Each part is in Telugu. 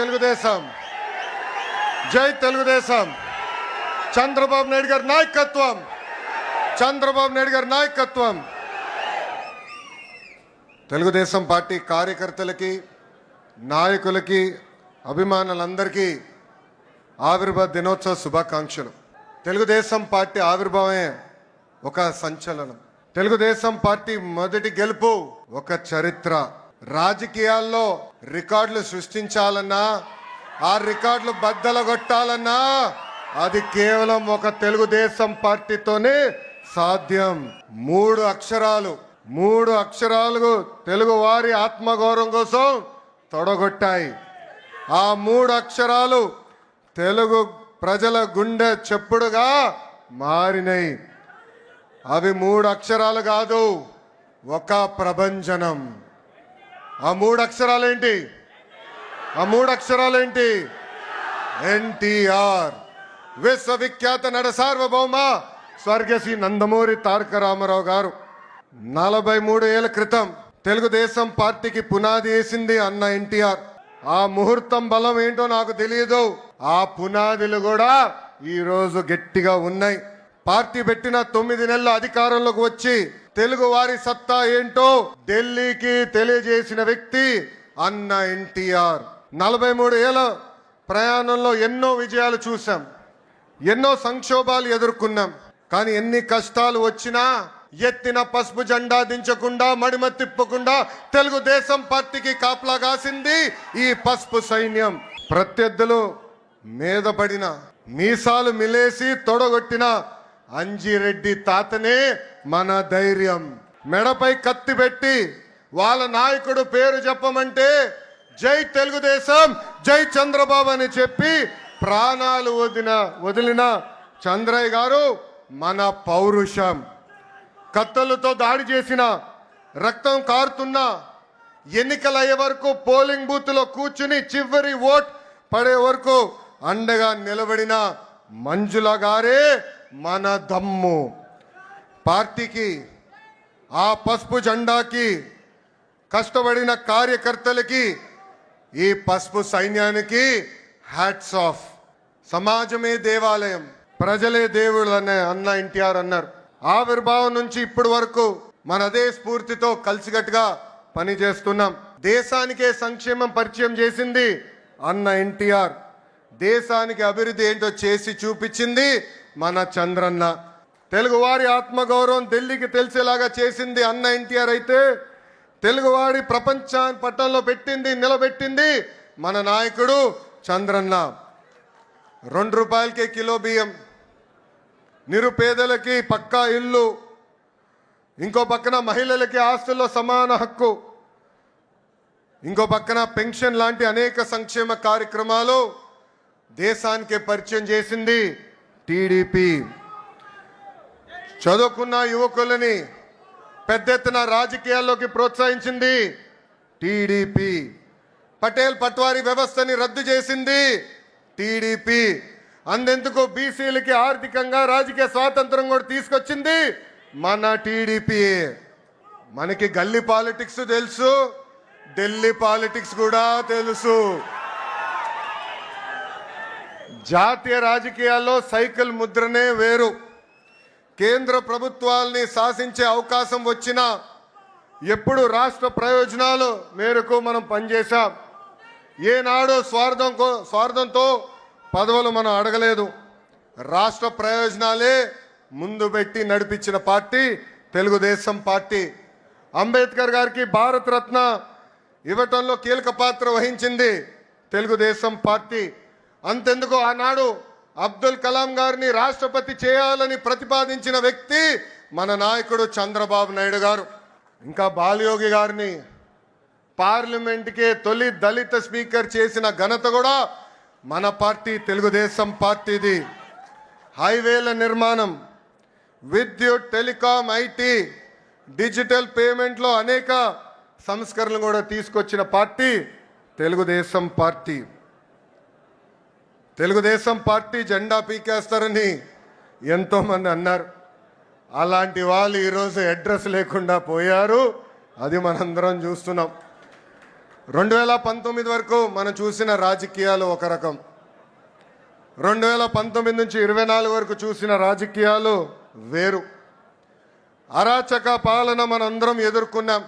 తెలుగుదేశం, జై తెలుగుదేశం. చంద్రబాబు నాయుడు గారి నాయకత్వం, చంద్రబాబు నాయుడు గారి నాయకత్వం. తెలుగుదేశం పార్టీ కార్యకర్తలకి, నాయకులకి, అభిమానులందరికీ ఆవిర్భావ దినోత్సవ శుభాకాంక్షలు. తెలుగుదేశం పార్టీ ఆవిర్భావమే ఒక సంచలనం. తెలుగుదేశం పార్టీ మొదటి గెలుపు ఒక చరిత్ర. రాజకీయాల్లో రికార్డులు సృష్టించాలన్నా, ఆ రికార్డులు బద్దలగొట్టాలన్నా అది కేవలం ఒక తెలుగుదేశం పార్టీతోనే సాధ్యం. మూడు అక్షరాలు తెలుగు వారి ఆత్మగౌరవం కోసం తొడగొట్టాయి. ఆ 3 అక్షరాలు తెలుగు ప్రజల గుండె చెప్పుడుగా మారినాయి. అవి 3 అక్షరాలు కాదు, ఒక ప్రభంజనం. ఆ 3 అక్షరాలేంటి? ఎన్టీఆర్, విశ్వవిఖ్యాత నట సార్వభౌమ స్వర్గశ్రీ నందమూరి తారక రామారావు గారు 43 ఏళ్ల క్రితం తెలుగుదేశం పార్టీకి పునాది వేసింది అన్న ఎన్టీఆర్. ఆ ముహూర్తం బలం ఏంటో నాకు తెలియదు. ఆ పునాదులు కూడా ఈరోజు గట్టిగా ఉన్నాయి. పార్టీ పెట్టిన 9 నెలల అధికారంలోకి వచ్చి తెలుగు వారి సత్తా ఏంటో ఢిల్లీకి తెలియజేసిన వ్యక్తి అన్న ఎన్టీఆర్. 43 ఏళ్ల ప్రయాణంలో ఎన్నో విజయాలు చూసాం, ఎన్నో సంక్షోభాలు ఎదుర్కొన్నాం. కానీ ఎన్ని కష్టాలు వచ్చినా ఎత్తిన పసుపు జెండా దించకుండా, మడిమ తిప్పకుండా తెలుగుదేశం పార్టీకి కాపలా కాసింది ఈ పసుపు సైన్యం. ప్రత్యర్థులు మీద పడిన, మీసాలు మిలేసి తొడగొట్టిన అంజిరెడ్డి తాతనే మన ధైర్యం. మెడపై కత్తి పెట్టి వాళ్ళ నాయకుడు పేరు చెప్పమంటే జై తెలుగుదేశం, జై చంద్రబాబు అని చెప్పి ప్రాణాలు వదిలిన చంద్రయ్య గారు మన పౌరుషం. కత్తులతో దాడి చేసిన, రక్తం కారుతున్న, ఎన్నికలు అయ్యే వరకు పోలింగ్ బూత్లో కూర్చుని చివరి ఓట్ పడే వరకు అండగా నిలబడిన మంజుల గారే మన దమ్ము. పార్టీకి, ఆ పసుపు జెండాకి కష్టపడిన కార్యకర్తలకి, ఈ పసుపు సైన్యానికి హ్యాట్స్ ఆఫ్. సమాజమే దేవాలయం, ప్రజలే దేవుళ్ళు అన్న ఎన్టీఆర్ అన్నారు. ఆవిర్భావం నుంచి ఇప్పటి వరకు మన అదే స్ఫూర్తితో కలిసికట్టుగా పనిచేస్తున్నాం. దేశానికే సంక్షేమం పరిచయం చేసింది అన్న ఎన్టీఆర్. దేశానికి అభివృద్ధి ఏంటో చేసి చూపించింది మన చంద్రన్న. తెలుగువారి ఆత్మగౌరవం ఢిల్లీకి తెలిసేలాగా చేసింది అన్న ఎన్టీఆర్ అయితే, తెలుగువాడి ప్రపంచాన్ని పట్టణంలో నిలబెట్టింది మన నాయకుడు చంద్రన్న. 2 రూపాయలకే కిలో బియ్యం, నిరుపేదలకి పక్కా ఇల్లు, ఇంకో పక్కన మహిళలకి ఆస్తుల్లో సమాన హక్కు, ఇంకో పక్కన పెన్షన్ లాంటి అనేక సంక్షేమ కార్యక్రమాలు దేశానికే పరిచయం చేసింది టీడీపీ. చదువుకున్న యువకులని పెద్ద ఎత్తున రాజకీయాల్లోకి ప్రోత్సహించింది టీడీపీ. పటేల్ పట్వారీ వ్యవస్థని రద్దు చేసింది టీడీపీ. అందెందుకు బీసీలకి ఆర్థికంగా రాజకీయ స్వాతంత్రం కూడా తీసుకొచ్చింది మన టీడీపీ. మనకి గల్లీ పాలిటిక్స్ తెలుసు, ఢిల్లీ పాలిటిక్స్ కూడా తెలుసు. జాతీయ రాజకీయాల్లో సైకిల్ ముద్రనే వేరు. కేంద్ర ప్రభుత్వాల్ని శాసించే అవకాశం వచ్చినా ఎప్పుడు రాష్ట్ర ప్రయోజనాలు మేరకు మనం పనిచేశాం. ఏనాడు స్వార్థంతో పదవులు మనం అడగలేదు. రాష్ట్ర ప్రయోజనాలే ముందు పెట్టి నడిపించిన పార్టీ తెలుగుదేశం పార్టీ. అంబేద్కర్ గారికి భారతరత్న ఇవ్వటంలో కీలక పాత్ర వహించింది తెలుగుదేశం పార్టీ. అంతెందుకు ఆనాడు అబ్దుల్ కలాం గారిని రాష్ట్రపతి చేయాలని ప్రతిపాదించిన వ్యక్తి మన నాయకుడు చంద్రబాబు నాయుడు గారు. ఇంకా బాలయోగి గారిని పార్లమెంట్కే తొలి దళిత స్పీకర్ చేసిన ఘనత కూడా మన పార్టీ తెలుగుదేశం పార్టీది. హైవేల నిర్మాణం, విద్యుత్, టెలికాం, ఐటీ, డిజిటల్ పేమెంట్లో అనేక సంస్కరణలు కూడా తీసుకొచ్చిన party Telugu Desam party. Telugu Desam party జెండా పీకేస్తారని ఎంతోమంది అన్నారు. అలాంటి వాళ్ళు ఈరోజు అడ్రస్ లేకుండా పోయారు. అది మనందరం చూస్తున్నాం. 2019 వరకు మనం చూసిన రాజకీయాలు ఒక రకం, 2019 నుంచి 24 వరకు చూసిన రాజకీయాలు వేరు. అరాచక పాలన మనందరం ఎదుర్కొన్నాం.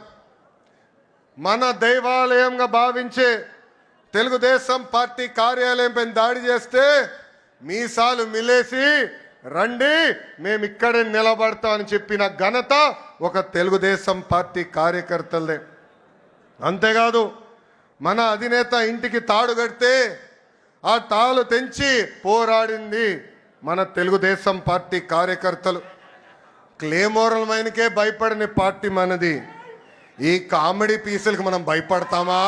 మన దైవాలయంగా భావించే తెలుగుదేశం పార్టీ కార్యాలయంపై దాడి చేస్తే మీసాలు మిలేసి రండి మేము ఇక్కడే నిలబడతామని చెప్పిన ఘనత ఒక తెలుగుదేశం పార్టీ కార్యకర్తలదే. అంతేకాదు మన అధినేత ఇంటికి తాడు కడితే ఆ తాళు తెంచి పోరాడింది మన తెలుగుదేశం పార్టీ కార్యకర్తలు. క్లేమోరల్ మైన్కే భయపడని పార్టీ మనది. ఈ కామెడీ పీసులకు మనం భయపడతామా?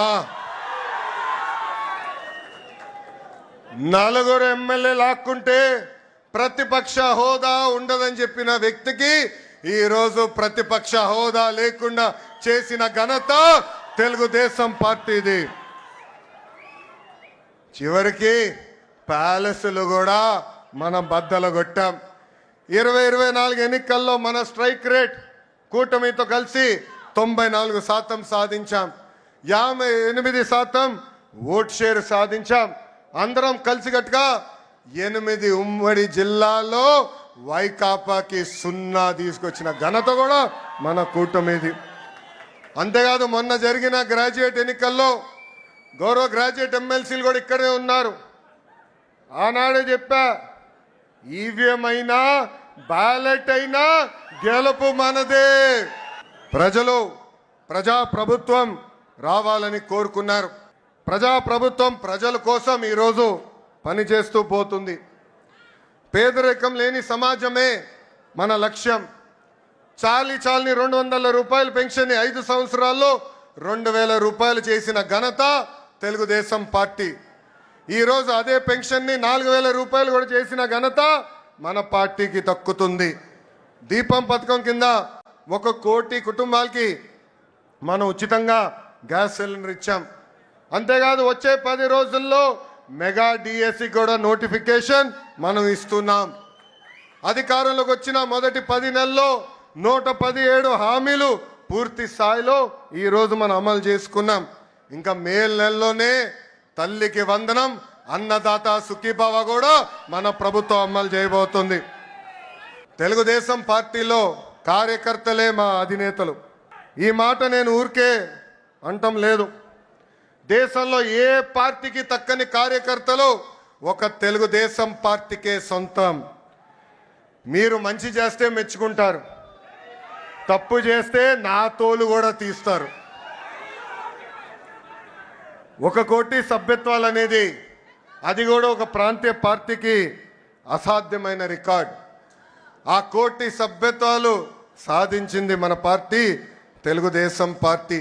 4 ఎమ్మెల్యే లాక్కుంటే ప్రతిపక్ష హోదా ఉండదని చెప్పిన వ్యక్తికి ఈరోజు ప్రతిపక్ష హోదా లేకుండా చేసిన ఘనత తెలుగుదేశం పార్టీది. చివరికి ప్యాలెస్లు కూడా మనం బద్దలు కొట్టాం. 2024 ఎన్నికల్లో మన స్ట్రైక్ రేట్ కూటమితో కలిసి 94% సాధించాం. 58% ఓట్ షేర్ సాధించాం. అందరం కలిసికట్టుగా 8 ఉమ్మడి జిల్లాల్లో వైకాపాకి 0 తీసుకొచ్చిన ఘనత కూడా మన కూటమిది. అంతేకాదు మొన్న జరిగిన గ్రాడ్యుయేట్ ఎన్నికల్లో గౌరవ గ్రాడ్యుయేట్ ఎమ్మెల్సీలు కూడా ఇక్కడే ఉన్నారు. ఆనాడే చెప్పా, ఈవీఎం అయినా బ్యాలెట్ అయినా గెలుపు మనదే. ప్రజలు ప్రజాప్రభుత్వం రావాలని కోరుకున్నారు. ప్రజాప్రభుత్వం ప్రజల కోసం ఈరోజు పనిచేస్తూ పోతుంది. పేదరికం లేని సమాజమే మన లక్ష్యం. చాలని 200 రూపాయల పెన్షన్ 5 సంవత్సరాల్లో 2000 రూపాయలు చేసిన ఘనత తెలుగుదేశం పార్టీ. ఈరోజు అదే పెన్షన్ని 4000 రూపాయలు కూడా చేసిన ఘనత మన పార్టీకి దక్కుతుంది. దీపం పథకం కింద 1 కోటి కుటుంబాలకి మనం ఉచితంగా గ్యాస్ సిలిండర్ ఇచ్చాం. అంతేకాదు వచ్చే 10 రోజుల్లో మెగా డిఎస్సి కూడా నోటిఫికేషన్ మనం ఇస్తున్నాం. అధికారంలోకి వచ్చిన మొదటి 10 నెలల్లో 117 హామీలు పూర్తి స్థాయిలో ఈరోజు మనం అమలు చేసుకున్నాం. ఇంకా మే నెలలోనే తల్లికి వందనం, అన్నదాత సుఖీభావ కూడా మన ప్రభుత్వం అమలు చేయబోతుంది. తెలుగుదేశం పార్టీలో కార్యకర్తలే మా అధినేతలు. ఈ మాట నేను ఊరికే అంటం లేదు. దేశంలో ఏ పార్టీకి తక్కని కార్యకర్తలు ఒక తెలుగుదేశం పార్టీకే సొంతం. మీరు మంచి చేస్తే మెచ్చుకుంటారు, తప్పు చేస్తే నా తోలు కూడా తీస్తారు. 1 కోటి సభ్యత్వాలు అనేది అది కూడా ఒక ప్రాంతీయ పార్టీకి అసాధ్యమైన రికార్డ్. ఆ 1 కోటి సభ్యత్వాలు సాధించింది మన పార్టీ తెలుగుదేశం పార్టీ.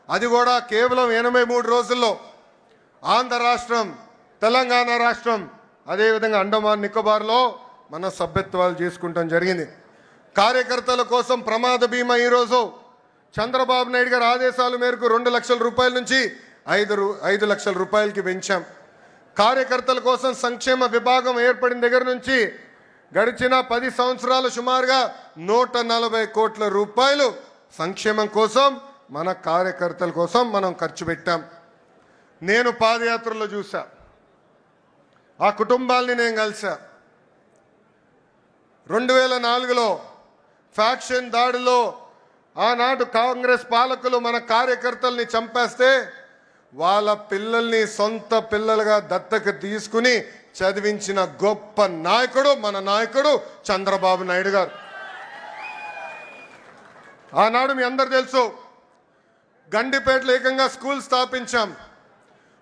అది కూడా కేవలం 83 రోజుల్లో. ఆంధ్ర రాష్ట్రం, తెలంగాణ రాష్ట్రం, అదేవిధంగా అండమాన్ నికోబార్లో మన సభ్యత్వాలు చేసుకుంటాం జరిగింది. కార్యకర్తల కోసం ప్రమాద బీమా ఈరోజు చంద్రబాబు నాయుడు గారి ఆదేశాల మేరకు 2 లక్షల రూపాయల నుంచి 5 లక్షల రూపాయలకి పెంచాం. కార్యకర్తల కోసం సంక్షేమ విభాగం ఏర్పడిన దగ్గర నుంచి గడిచిన 10 సంవత్సరాలు సుమారుగా 140 కోట్ల రూపాయలు సంక్షేమం కోసం, మన కార్యకర్తల కోసం మనం ఖర్చు పెట్టాం. నేను పాదయాత్రలో చూసా, ఆ కుటుంబాల్ని నేను కలిసా. 2004లో ఫ్యాక్షన్ దాడిలో ఆనాడు కాంగ్రెస్ పాలకులు మన కార్యకర్తల్ని చంపేస్తే వాళ్ళ పిల్లల్ని సొంత పిల్లలుగా దత్తక తీసుకుని చదివించిన గొప్ప నాయకుడు మన నాయకుడు చంద్రబాబు నాయుడు గారు. ఆనాడు మీ అందరు తెలుసు, గండిపేటలో ఏకంగా స్కూల్ స్థాపించాం,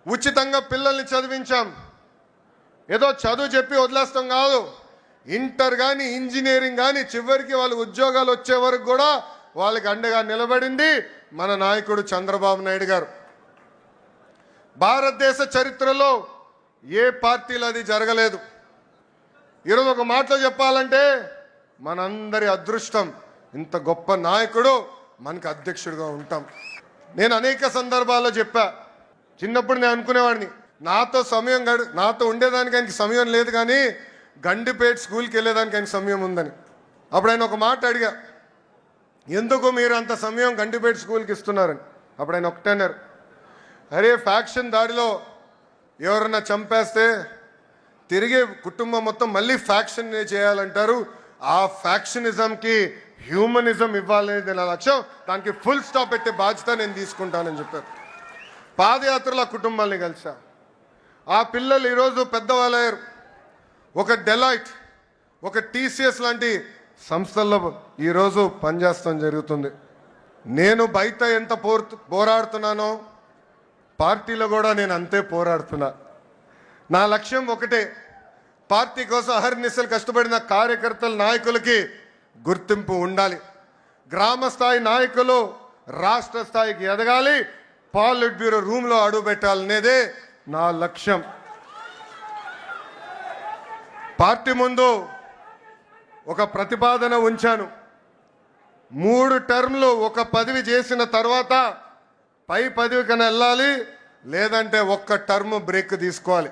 ఉచితంగా పిల్లల్ని చదివించాం. ఏదో చదువు చెప్పి వదిలేస్తాం కాదు, ఇంటర్ కానీ ఇంజనీరింగ్ కానీ చివరికి వాళ్ళకి ఉద్యోగాలు వచ్చే వరకు కూడా వాళ్ళకి అండగా నిలబడింది మన నాయకుడు చంద్రబాబు నాయుడు గారు. భారతదేశ చరిత్రలో ఏ పార్టీలో అది జరగలేదు. ఈరోజు ఒక మాటలో చెప్పాలంటే మనందరి అదృష్టం, ఇంత గొప్ప నాయకుడు మనకి అధ్యక్షుడిగా ఉంటాం. నేను అనేక సందర్భాల్లో చెప్పా, చిన్నప్పుడు నేను అనుకునేవాడిని నాతో ఉండేదానికి ఆయనకి సమయం లేదు, కానీ గండిపేట స్కూల్కి వెళ్ళేదానికి ఆయనకి సమయం ఉందని. అప్పుడు ఆయన ఒక మాట అడిగా, ఎందుకు మీరు అంత సమయం గండిపేట స్కూల్కి ఇస్తున్నారని. అప్పుడు ఆయన ఒకటే అన్నారు, అరే ఫ్యాక్షన్ దాడిలో ఎవరన్నా చంపేస్తే తిరిగి కుటుంబం మొత్తం మళ్ళీ ఫ్యాక్షన్ చేయాలంటారు. ఆ ఫ్యాక్షనిజంకి హ్యూమనిజం ఇవ్వాలనేది నా లక్ష్యం. దానికి ఫుల్ స్టాప్ పెట్టే బాధ్యత నేను తీసుకుంటానని చెప్పారు. పాదయాత్రలో కుటుంబాలని కలిసా. ఆ పిల్లలు ఈరోజు పెద్దవాళ్ళయ్యారు. ఒక డెలాయిట్, ఒక టీసీఎస్ లాంటి సంస్థల్లో ఈరోజు పనిచేస్తాం జరుగుతుంది. నేను బయట ఎంత పోరాడుతున్నానో పార్టీలో కూడా నేను అంతే పోరాడుతున్నా. నా లక్ష్యం ఒకటే, పార్టీ కోసం అహర్నిశలు కష్టపడిన కార్యకర్తల నాయకులకి గుర్తింపు ఉండాలి. గ్రామ స్థాయి నాయకులు రాష్ట్ర స్థాయికి ఎదగాలి. పాలిట్ బ్యూరో రూమ్లో అడుగు పెట్టాలనేదే నా లక్ష్యం. పార్టీ ముందు ఒక ప్రతిపాదన ఉంచాను. 3 టర్మ్లు ఒక పదవి చేసిన తర్వాత పై పదవి కన్నా వెళ్ళాలి, లేదంటే ఒక్క టర్మ్ బ్రేక్ తీసుకోవాలి.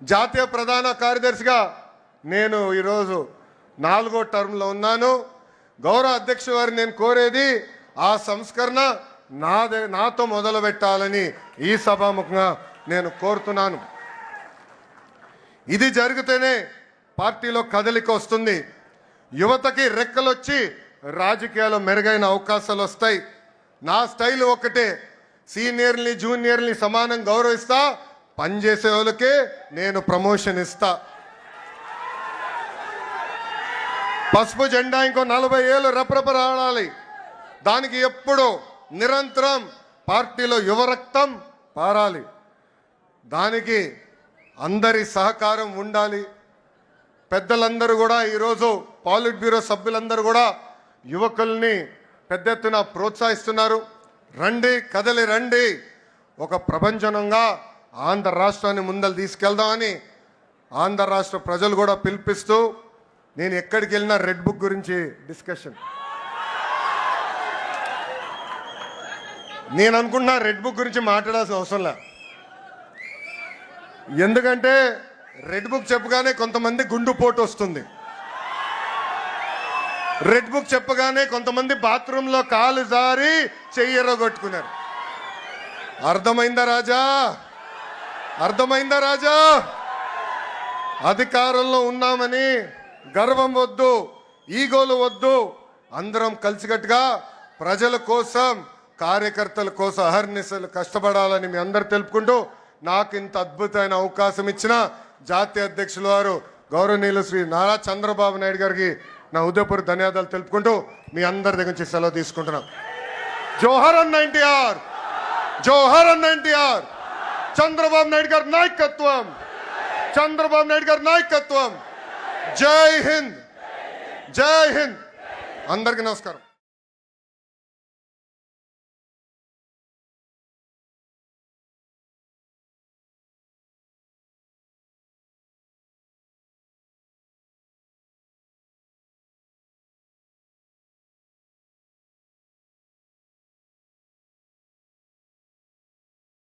జాతీయ ప్రధాన కార్యదర్శిగా నేను ఈరోజు 4వ టర్మ్లో ఉన్నాను. గౌరవ అధ్యక్షుల వారిని నేను కోరేది ఆ సంస్కరణ నాతో మొదలు పెట్టాలని ఈ సభాముఖంగా నేను కోరుతున్నాను. ఇది జరిగితేనే పార్టీలో కదలిక వస్తుంది. యువతకి రెక్కలొచ్చి రాజకీయాల్లో మెరుగైన అవకాశాలు వస్తాయి. నా స్టైల్ ఒకటే, సీనియర్ని జూనియర్ని సమానం గౌరవిస్తా, పనిచేసే వాళ్ళకే నేను ప్రమోషన్ ఇస్తా. పసుపు జెండా ఇంకో 40 ఏళ్ళు రెపరెపలాడాలి. దానికి ఎప్పుడు నిరంతరం పార్టీలో యువరక్తం పారాలి. దానికి అందరి సహకారం ఉండాలి. పెద్దలందరూ కూడా ఈరోజు పాలిట్ బ్యూరో సభ్యులందరూ కూడా యువకుల్ని పెద్ద ఎత్తున ప్రోత్సహిస్తున్నారు. రండి, కదలి రండి, ఒక ప్రపంచనంగా ఆంధ్ర రాష్ట్రాన్ని ముందలు తీసుకెళ్దామని ఆంధ్ర రాష్ట్ర ప్రజలు కూడా పిలిపిస్తూ, నేను ఎక్కడికి వెళ్ళినా రెడ్ బుక్ గురించి డిస్కషన్. నేను అనుకుంటున్నా రెడ్ బుక్ గురించి మాట్లాడాల్సిన అవసరం లే. ఎందుకంటే రెడ్ బుక్ చెప్పగానే కొంతమంది గుండుపోటు వస్తుంది. రెడ్ బుక్ చెప్పగానే కొంతమంది బాత్రూంలో కాలు జారి చెయ్యరగొట్టుకున్నారు. అర్థమైందా రాజా? అర్థమైందా రాజా? అధికారంలో ఉన్నామని గర్వం వద్దు, ఈగోలు వద్దు. అందరం కలిసికట్టుగా ప్రజల కోసం, కార్యకర్తల కోసం అహర్నిశలు కష్టపడాలని మీ అందరు తెలుపుకుంటూ, నాకు ఇంత అద్భుతమైన అవకాశం ఇచ్చిన జాతీయ అధ్యక్షుల వారు గౌరవనీయులు శ్రీ నారా చంద్రబాబు నాయుడు గారికి నా హృదయపూర్వక ధన్యవాదాలు తెలుపుకుంటూ మీ అందరి దగ్గర నుంచి సెలవు తీసుకుంటున్నాం. జోహర్ అన్న ఎన్టీఆర్, జోహర్ అన్న ఎన్టీఆర్. చంద్రబాబు నాయుడు గారి నాయకత్వం, చంద్రబాబు నాయుడు గారి నాయకత్వం. జై హింద్, జై హింద్. అందరికీ నమస్కారం.